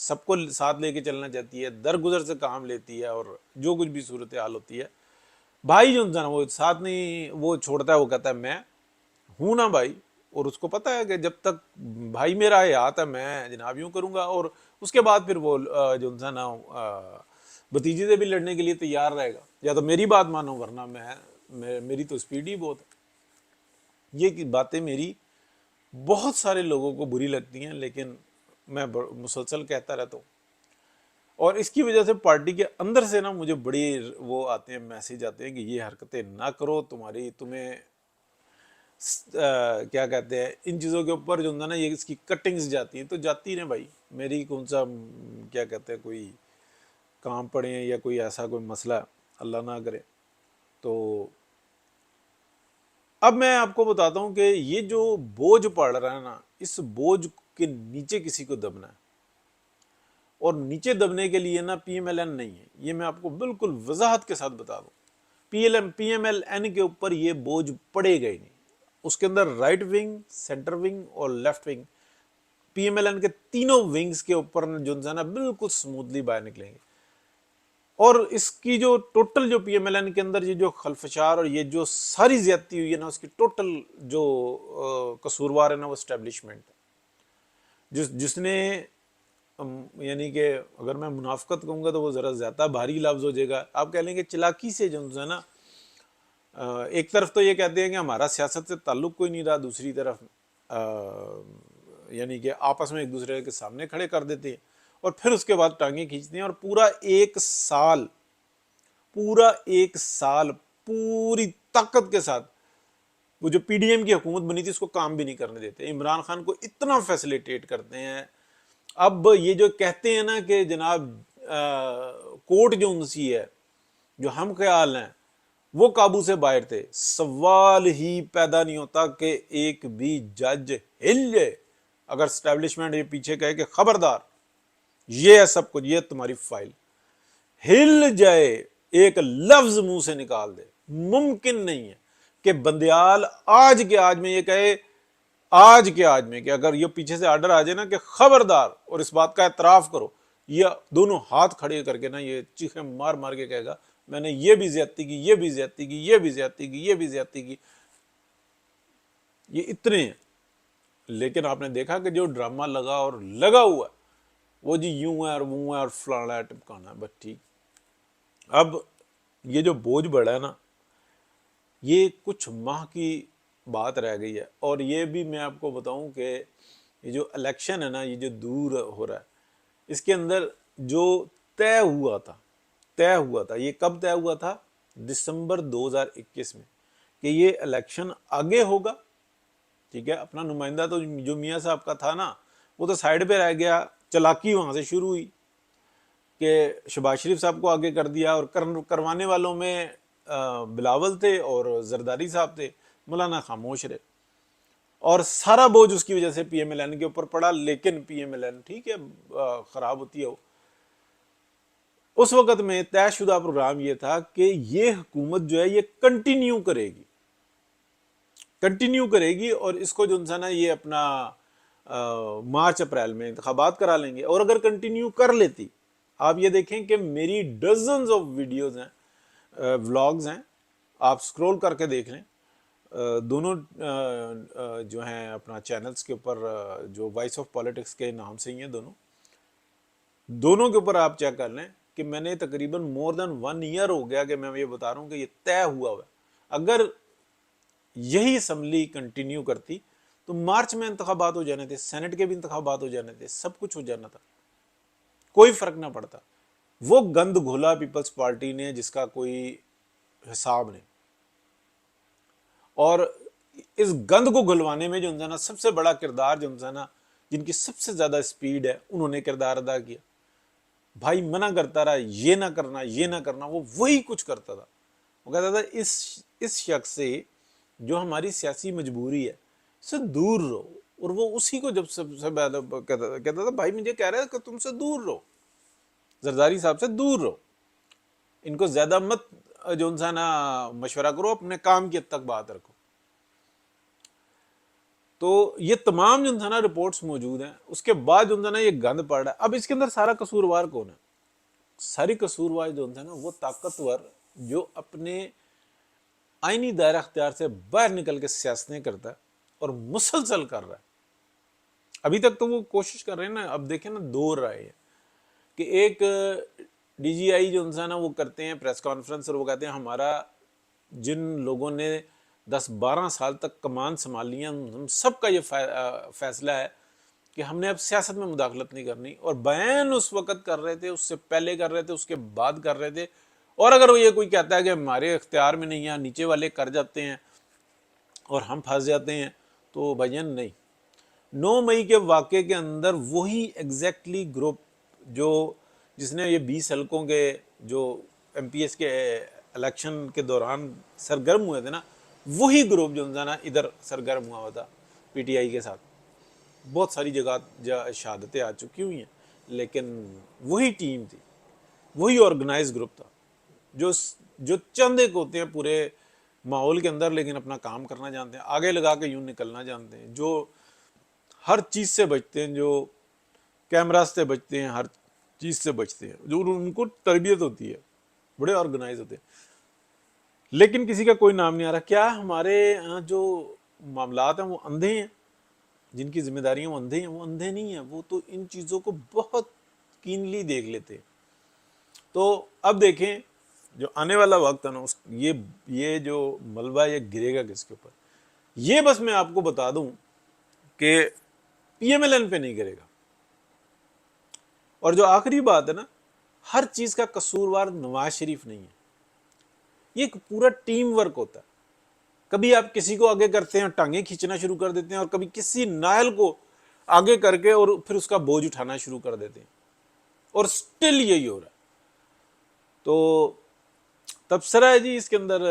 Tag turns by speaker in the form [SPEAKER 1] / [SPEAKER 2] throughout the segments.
[SPEAKER 1] سب کو ساتھ لے کے چلنا چاہتی ہے, درگزر سے کام لیتی ہے, اور جو کچھ بھی صورتحال ہوتی ہے بھائی جو انسان وہ ساتھ نہیں وہ چھوڑتا ہے, وہ کہتا ہے میں ہوں نا بھائی, اور اس کو پتا ہے کہ جب تک بھائی میرا حیات ہے میں جناب یوں کروں گا, اور اس کے بعد پھر وہ جو انسان بھتیجے سے بھی لڑنے کے لیے تیار رہے گا, یا تو میری بات مانو ورنہ میری تو سپیڈ ہی بہت ہے. یہ باتیں میری بہت سارے لوگوں کو بری لگتی ہیں, لیکن میں مسلسل کہتا رہتا ہوں, اور اس کی وجہ سے پارٹی کے اندر سے نا مجھے بڑی وہ آتے ہیں, میسیج آتے ہیں کہ یہ حرکتیں نہ کرو, تمہیں کیا کہتے ہیں ان چیزوں کے اوپر جو نا یہ اس کی کٹنگز جاتی ہیں, تو جاتی رہیں بھائی, میری کون سا کیا کہتے ہیں کوئی کام پڑے ہیں یا کوئی ایسا کوئی مسئلہ اللہ نہ کرے. تو اب میں آپ کو بتاتا ہوں کہ یہ جو بوجھ پڑ رہا ہے نا, اس بوجھ کے نیچے کسی کو دبنا ہے, اور نیچے دبنے کے لیے نا پی ایم ایل این نہیں ہے, یہ میں آپ کو بالکل وضاحت کے ساتھ بتا دوں. پی ایم ایل این کے اوپر یہ بوجھ پڑے گا ہی نہیں, اس کے اندر رائٹ ونگ, سینٹر ونگ اور left wing, P M L N کے تینوں ونگز کے اوپر جو ہے نا بالکل سموتھلی باہر نکلیں گے. اور اس کی جو ٹوٹل جو پی ایم ایل این کے اندر یہ جو خلفشار اور یہ جو ساری زیادتی ہوئی ہے نا, اس کی ٹوٹل جو قصوروار ہے نا وہ اسٹیبلشمنٹ, جس نے یعنی کہ اگر میں منافقت کہوں گا تو وہ ذرا زیادہ بھاری لفظ ہو جائے گا, آپ کہہ لیں گے چلاکی سے جو ہے نا, ایک طرف تو یہ کہتے ہیں کہ ہمارا سیاست سے تعلق کوئی نہیں رہا, دوسری طرف یعنی کہ آپس میں ایک دوسرے کے سامنے کھڑے کر دیتے ہیں, اور پھر اس کے بعد ٹانگیں کھینچتے ہیں, اور پورا ایک سال پوری طاقت کے ساتھ وہ جو پی ڈی ایم کی حکومت بنی تھی اس کو کام بھی نہیں کرنے دیتے, عمران خان کو اتنا فیسلیٹیٹ کرتے ہیں. اب یہ جو کہتے ہیں نا کہ جناب کوٹ جو انسی ہے, جو ہم خیال ہیں وہ قابو سے باہر تھے, سوال ہی پیدا نہیں ہوتا کہ ایک بھی جج ہل جائے اگر اسٹیبلشمنٹ یہ پیچھے کہے کہ خبردار یہ ہے سب کچھ, یہ تمہاری فائل, ہل جائے, ایک لفظ منہ سے نکال دے. ممکن نہیں ہے کہ بندیال آج کے آج میں یہ کہے, آج کے آج میں کہ اگر یہ پیچھے سے آرڈر آ جائے نا کہ خبردار, اور اس بات کا اعتراف کرو, یہ دونوں ہاتھ کھڑے کر کے نا یہ چیخیں مار مار کے کہے گا میں نے یہ بھی زیادتی کی, یہ بھی زیادتی کی, یہ بھی زیادتی کی, یہ بھی زیادتی کی. یہ اتنے ہیں, لیکن آپ نے دیکھا کہ جو ڈرامہ لگا اور لگا ہوا ہے وہ جی یوں ہے اور وہ ہے اور فلانا ہے ٹپکانا ہے, بس ٹھیک. اب یہ جو بوجھ بڑھا ہے نا, یہ کچھ ماہ کی بات رہ گئی ہے, اور یہ بھی میں آپ کو بتاؤں کہ یہ جو الیکشن ہے نا, یہ جو دور ہو رہا ہے, اس کے اندر جو طے ہوا تھا, یہ کب طے ہوا تھا؟ دسمبر 2021 میں, کہ یہ الیکشن آگے ہوگا. ٹھیک ہے, اپنا نمائندہ تو جو میاں صاحب کا تھا نا وہ تو سائیڈ پہ رہ گیا, چلاکی وہاں سے شروع ہوئی کہ شہباز شریف صاحب کو آگے کر دیا, اور کروانے والوں میں بلاول تھے اور زرداری صاحب تھے, مولانا خاموش رہے, اور سارا بوجھ اس کی وجہ سے پی ایم ایل این کے اوپر پڑا. لیکن پی ایم ایل این ٹھیک ہے خراب ہوتی ہے وہ, اس وقت میں طے شدہ پروگرام یہ تھا کہ یہ حکومت جو ہے یہ کنٹینیو کرے گی, اور اس کو جو نا یہ اپنا مارچ اپریل میں انتخابات کرا لیں گے. اور اگر کنٹینیو کر لیتی, آپ یہ دیکھیں کہ میری ڈزنز آف ویڈیوز ہیں, ولاگز ہیں, آپ سکرول کر کے دیکھ لیں, دونوں جو ہیں اپنا چینلز کے اوپر جو وائس آف پالیٹکس کے نام سے ہی ہیں, دونوں کے اوپر آپ چیک کر لیں کہ میں نے تقریباً مور دین 1 ایئر ہو گیا کہ میں یہ بتا رہا ہوں کہ یہ طے ہوا ہے. اگر یہی اسمبلی کنٹینیو کرتی تو مارچ میں انتخابات ہو جانے تھے, سینٹ کے بھی انتخابات ہو جانے تھے, سب کچھ ہو جانا تھا, کوئی فرق نہ پڑتا. وہ گند گھولا پیپلز پارٹی نے جس کا کوئی حساب نہیں, اور اس گند کو گھلوانے میں جو نا سب سے بڑا کردار جو نا جن کی سب سے زیادہ سپیڈ ہے, انہوں نے کردار ادا کیا. بھائی منع کرتا رہا, یہ نہ کرنا, یہ نہ کرنا, وہ وہی کچھ کرتا تھا. وہ کہتا تھا اس شخص سے جو ہماری سیاسی مجبوری ہے اس سے دور رہو, اور وہ اسی کو جب سب سے کہتا تھا بھائی مجھے کہہ رہا ہے کہ تم سے دور رہو, زرداری صاحب سے دور رہو, ان کو زیادہ مت جو نا مشورہ کرو, اپنے کام کی حد تک بات رکھو. تو یہ تمام جو تھا نا رپورٹس موجود ہیں، اس کے بعد جو تھا نا یہ گند پڑ رہا ہے. اب اس کے اندر سارا قصوروار کون ہے؟ ساری قصوروار جو ہے نا وہ طاقتور جو اپنے آئینی دائرہ اختیار سے باہر نکل کے سیاستیں کرتا ہے اور مسلسل کر رہا ہے. ابھی تک تو وہ کوشش کر رہے ہیں نا. اب دیکھیں نا دو رائے ہیں کہ ایک ڈی جی آئی جو انسان ہے وہ کرتے ہیں پریس کانفرنس اور وہ کہتے ہیں ہمارا جن لوگوں نے 10-12 سال تک کمان سنبھالی ہیں ہم سب کا یہ فیصلہ ہے کہ ہم نے اب سیاست میں مداخلت نہیں کرنی. اور بیان اس وقت کر رہے تھے، اس سے پہلے کر رہے تھے، اس کے بعد کر رہے تھے. اور اگر وہ یہ کوئی کہتا ہے کہ ہمارے اختیار میں نہیں ہے، نیچے والے کر جاتے ہیں اور ہم پھنس جاتے ہیں، تو بھائیان نہیں. 9 مئی کے واقعے کے اندر وہی ایگزیکٹلی گروپ جو جس نے یہ 20 حلقوں کے جو ایم پی ایس کے الیکشن کے دوران سرگرم ہوئے تھے نا، وہی گروپ جو نا ادھر سرگرم ہوا ہوا تھا پی ٹی آئی کے ساتھ. بہت ساری جگہ شہادتیں آ چکی ہوئی ہیں، لیکن وہی ٹیم تھی، وہی آرگنائز گروپ تھا جو چند ایک ہوتے ہیں پورے ماحول کے اندر، لیکن اپنا کام کرنا جانتے ہیں، آگے لگا کے یوں نکلنا جانتے ہیں، جو ہر چیز سے بچتے ہیں، جو کیمراز سے بچتے ہیں، ہر چیز سے بچتے ہیں، جو ان کو تربیت ہوتی ہے، بڑے آرگنائز ہوتے ہیں. لیکن کسی کا کوئی نام نہیں آ رہا. کیا ہمارے ہاں جو معاملات ہیں وہ اندھے ہیں؟ جن کی ذمہ داریاں وہ اندھے ہیں؟ وہ اندھے نہیں ہیں، وہ تو ان چیزوں کو بہت کینلی دیکھ لیتے ہیں. تو اب دیکھیں جو آنے والا وقت ہے نا، یہ جو ملبہ یہ گرے گا کس کے اوپر. یہ بس میں آپ کو بتا دوں کہ پی ایم ایل این پہ نہیں گرے گا. اور جو آخری بات ہے نا، ہر چیز کا قصوروار نواز شریف نہیں ہے، یہ ایک پورا ٹیم ورک ہوتا ہے. کبھی آپ کسی کو آگے کرتے ہیں، ٹانگیں کھینچنا شروع کر دیتے ہیں، اور کبھی کسی نائل کو آگے کر کے اور پھر اس کا بوجھ اٹھانا شروع کر دیتے ہیں، اور سٹل یہی ہو رہا ہے. تو تبصرہ ہے جی اس کے اندر،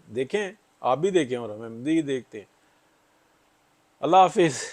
[SPEAKER 1] دیکھیں، آپ بھی دیکھیں اور ہمیں بھی دیکھتے ہیں. اللہ حافظ.